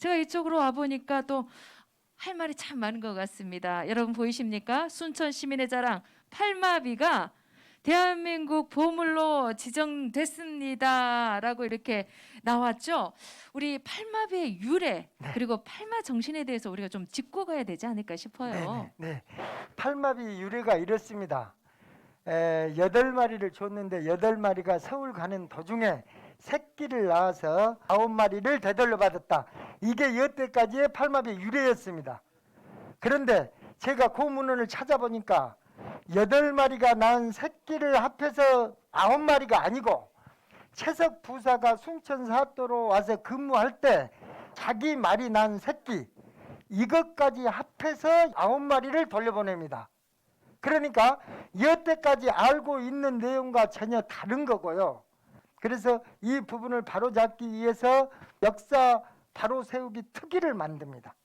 제가 이쪽으로 와 보니까 또 할 말이 참 많은 것 같습니다. 여러분 보이십니까? 순천 시민의 자랑 팔마비가 대한민국 보물로 지정됐습니다라고 이렇게 나왔죠. 우리 팔마비의 유래 그리고 팔마 정신에 대해서 우리가 좀 짚고 가야 되지 않을까 싶어요. 네. 팔마비 유래가 이렇습니다. 8마리를 줬는데 8마리가 서울 가는 도중에 새끼를 낳아서 9마리를 되돌려 받았다. 이게 여태까지의 팔마비 유래였습니다. 그런데 제가 고문원을 찾아보니까 8마리가 낳은 새끼를 합해서 9마리가 아니고 최석 부사가 순천 사또로 와서 근무할 때 자기 말이 낳은 새끼 이것까지 합해서 9마리를 돌려보냅니다. 그러니까 여태까지 알고 있는 내용과 전혀 다른 거고요. 그래서 이 부분을 바로잡기 위해서 역사 바로 세우기 특위를 만듭니다.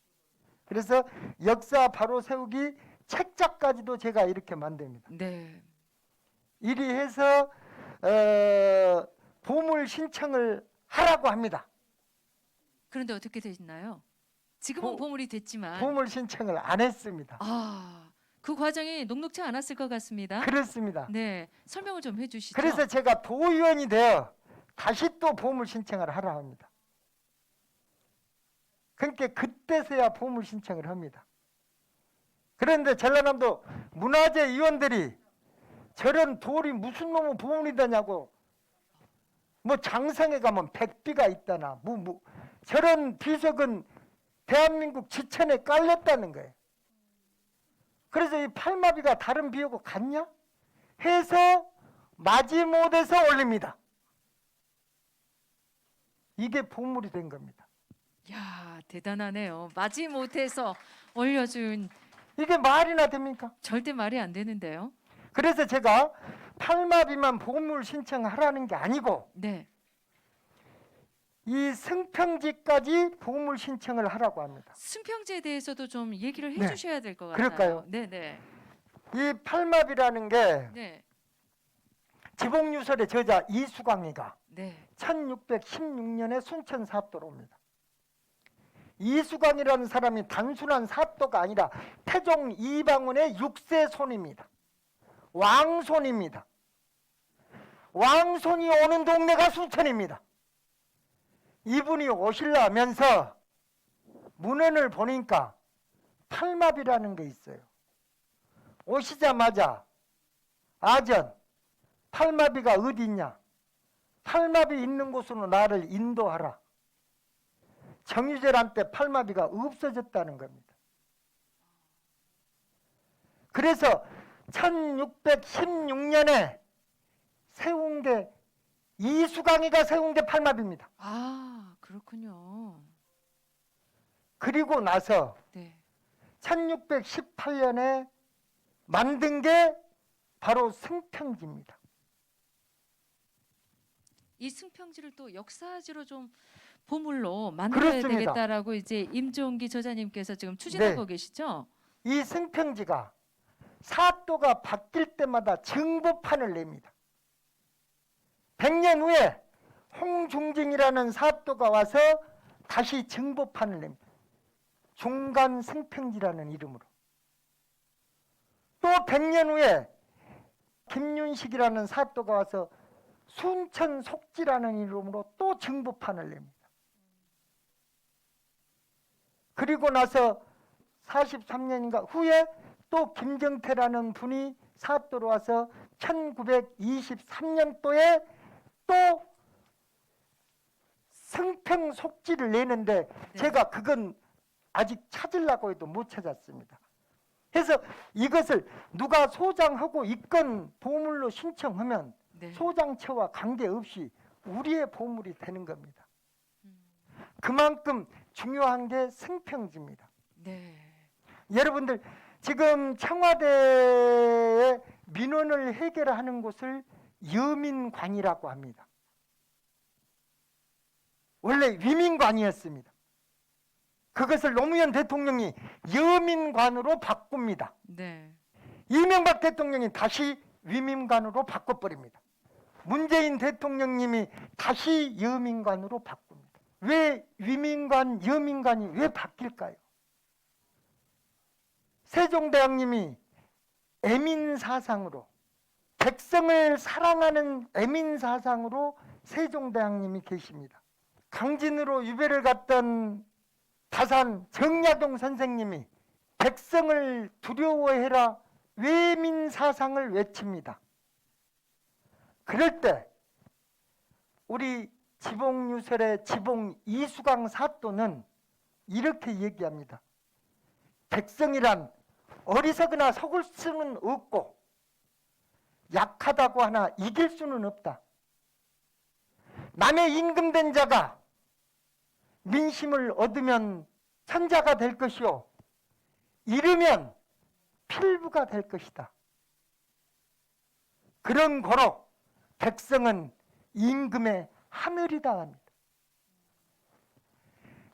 그래서 역사 바로 세우기 책자까지도 제가 이렇게 만듭니다. 네. 이리 해서 보물 신청을 하라고 합니다. 그런데 어떻게 되셨나요? 지금은 보물이 됐지만 보물 신청을 안 했습니다. 그 과정이 녹록지 않았을 것 같습니다. 그렇습니다. 네, 설명을 좀 해주시죠. 그래서 제가 도의원이 되어 다시 또 보물 신청을 하라 합니다. 그러니까 그때서야 보물 신청을 합니다. 그런데 전라남도 문화재 위원들이 저런 돌이 무슨 놈의 보물이 되냐고 뭐 장성에 가면 백비가 있다나 저런 비석은 대한민국 지천에 깔렸다는 거예요. 그래서 이 팔마비가 다른 비하고 같냐? 해서 마지못해서 올립니다. 이게 보물이 된 겁니다. 야, 대단하네요. 마지못해서 올려준 이게 말이나 됩니까? 절대 말이 안 되는데요. 그래서 제가 팔마비만 보물 신청하라는 게 아니고 네. 이 승평지까지 보물 신청을 하라고 합니다. 승평지에 대해서도 좀 얘기를 네. 해주셔야 될 것 같아요. 그럴까요? 네네. 이 팔마비라는 게 네. 지봉유설의 저자 이수광이가 네. 1616년에 순천 사또로 옵니다. 이수광이라는 사람이 단순한 사또가 아니라 태종 이방원의 6세 손입니다. 왕손입니다. 왕손이 오는 동네가 순천입니다. 이분이 오시려면서 문헌을 보니까 팔마비라는 게 있어요. 오시자마자 아전 팔마비가 어디 있냐? 팔마비 있는 곳으로 나를 인도하라. 정유재한테 팔마비가 없어졌다는 겁니다. 그래서 1616년에 세운 게 이수광이가 세운 게 팔마비입니다. 그렇군요. 그리고 나서 네. 1618년에 만든 게 바로 승평지입니다. 이 승평지를 또 역사지로 좀 보물로 만들어야 그렇습니다. 되겠다라고 이제 임종기 저자님께서 지금 추진하고 계시죠? 이 승평지가 사또가 바뀔 때마다 정보판을 냅니다. 100년 후에 홍중징이라는 사또가 와서 다시 정보판을 냅니다. 중간 승평지라는 이름으로. 또 100년 후에 김윤식이라는 사또가 와서 순천 속지라는 이름으로 또 정보판을 냅니다. 그리고 나서 43년인가 후에 또 김정태라는 분이 사또로 와서 1923년도에 또 승평 속지를 내는데 제가 그건 아직 찾으려고 해도 못 찾았습니다. 그래서 이것을 누가 소장하고 있건 보물로 신청하면 소장처와 관계없이 우리의 보물이 되는 겁니다. 그만큼 중요한 게 승평지입니다. 여러분들 지금 청와대의 민원을 해결하는 곳을 여민관이라고 합니다. 원래 위민관이었습니다. 그것을 노무현 대통령이 여민관으로 바꿉니다. 이명박 대통령이 다시 위민관으로 바꿔버립니다. 문재인 대통령님이 다시 여민관으로 바꿉니다. 왜 위민관, 여민관이 왜 바뀔까요? 세종대왕님이 애민사상으로, 백성을 사랑하는 애민사상으로 세종대왕님이 계십니다. 강진으로 유배를 갔던 다산 정약용 선생님이 백성을 두려워해라 외민사상을 외칩니다. 그럴 때 우리 지봉유설의 지봉 이수강 사또는 이렇게 얘기합니다. 백성이란 어리석으나 속을 수는 없고 약하다고 하나 이길 수는 없다. 남의 임금된 자가 민심을 얻으면 천자가 될 것이요 잃으면 필부가 될 것이다. 그런 거로 백성은 임금의 하늘이다 합니다.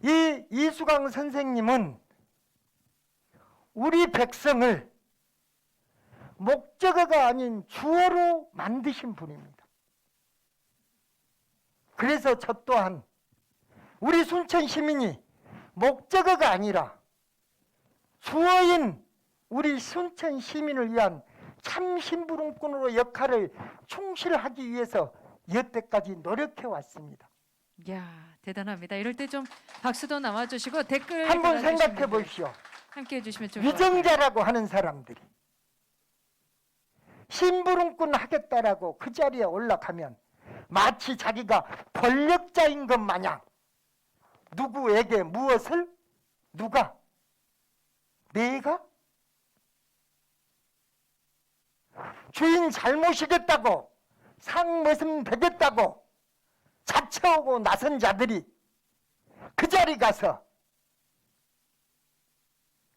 이 이수강 선생님은 우리 백성을 목적어가 아닌 주어로 만드신 분입니다. 그래서 저 또한 우리 순천 시민이 목적어가 아니라 주어인 우리 순천 시민을 위한 참 심부름꾼으로 역할을 충실하기 위해서 여태까지 노력해 왔습니다. 이야, 대단합니다. 이럴 때 좀 박수도 남아주시고 댓글 한번 달아주시면 생각해 돼요. 보십시오. 함께 해주시면 좋을 것 같아요. 위정자라고 하는 사람들이 심부름꾼 하겠다라고 그 자리에 올라가면 마치 자기가 권력자인 것 마냥 누구에게 무엇을 누가 내가 주인 잘 모시겠다고 상머슴 되겠다고 자처하고 나선 자들이 그 자리 가서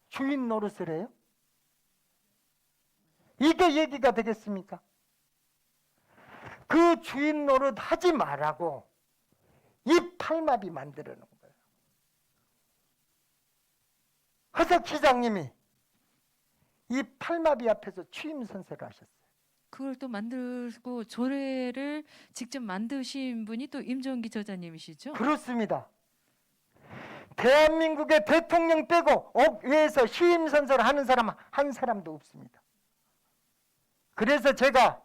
주인 노릇을 해요? 이게 얘기가 되겠습니까? 그 주인 노릇 하지 말라고 이 팔마비 만들어 놓은 거예요. 허석 시장님이 이 팔마비 앞에서 취임 선서를 하셨어요. 그걸 또 만들고 조례를 직접 만드신 분이 또 임종기 저자님이시죠? 그렇습니다. 대한민국의 대통령 빼고 옥외에서 취임 선서를 하는 사람 한 사람도 없습니다. 그래서 제가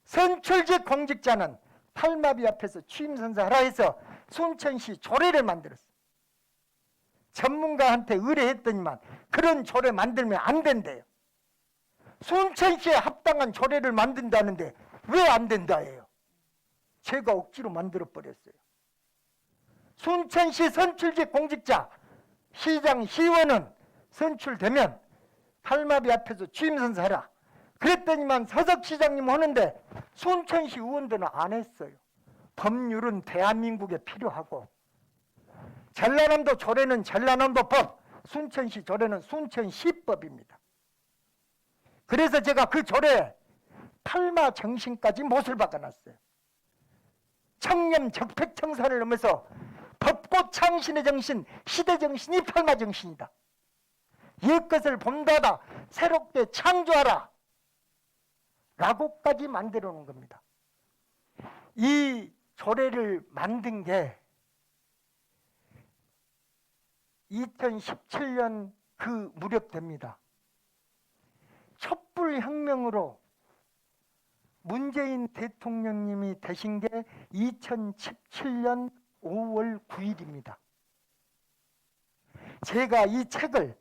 선출직 공직자는 팔마비 앞에서 취임 선서하라 해서 순천시 조례를 만들었어요. 전문가한테 의뢰했더니만 그런 조례 만들면 안 된대요. 순천시에 합당한 조례를 만든다는데 왜 안 된다 해요? 제가 억지로 만들어 버렸어요. 순천시 선출직 공직자, 시장, 시의원은 선출되면 팔마비 앞에서 취임선서하라. 그랬더니만 서석 시장님 하는데 순천시 의원들은 안 했어요. 법률은 대한민국에 필요하고 전라남도 조례는 전라남도법, 순천시 조례는 순천시법입니다. 그래서 제가 그 조례에 팔마 정신까지 못을 박아놨어요. 청렴 적폐 청산을 넘어서 법고 창신의 정신, 시대 정신이 팔마 정신이다. 옛것을 본다다 새롭게 창조하라 라고까지 만들어 놓은 겁니다. 이 조례를 만든 게 2017년 그 무렵 됩니다. 촛불혁명으로 문재인 대통령님이 되신 게 2017년 5월 9일입니다. 제가 이 책을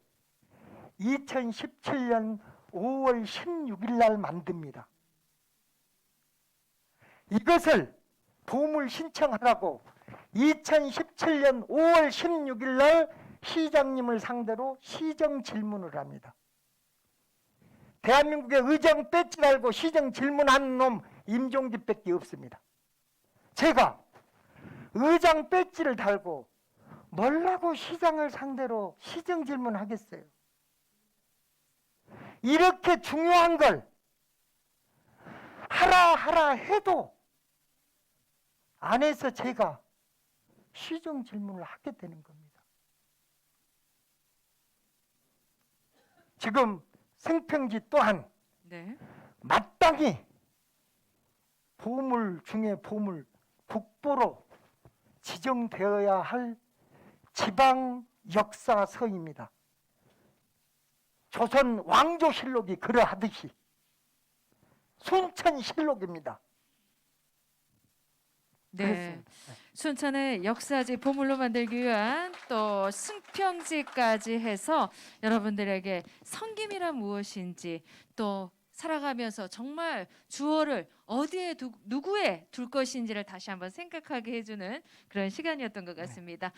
2017년 5월 16일 날 만듭니다. 이것을 보물 신청하라고 2017년 5월 16일 날 시장님을 상대로 시정 질문을 합니다. 대한민국의 의정 배지 달고 시정 질문한 놈 임종기밖에 없습니다. 제가 의장 배지를 달고 뭐라고 시장을 상대로 시정 질문하겠어요? 이렇게 중요한 걸 하라 해도 안 해서 제가 시정 질문을 하게 되는 겁니다. 지금 생평지 또한 네. 마땅히 보물 중에 보물, 국보로 지정되어야 할 지방 역사서입니다. 조선 왕조실록이 그러하듯이 순천실록입니다. 네. 그렇습니다. 순천의 역사지 보물로 만들기 위한 또 승평지까지 해서 여러분들에게 성김이란 무엇인지 또 살아가면서 정말 주어를 어디에 누구에 둘 것인지를 다시 한번 생각하게 해주는 그런 시간이었던 것 같습니다.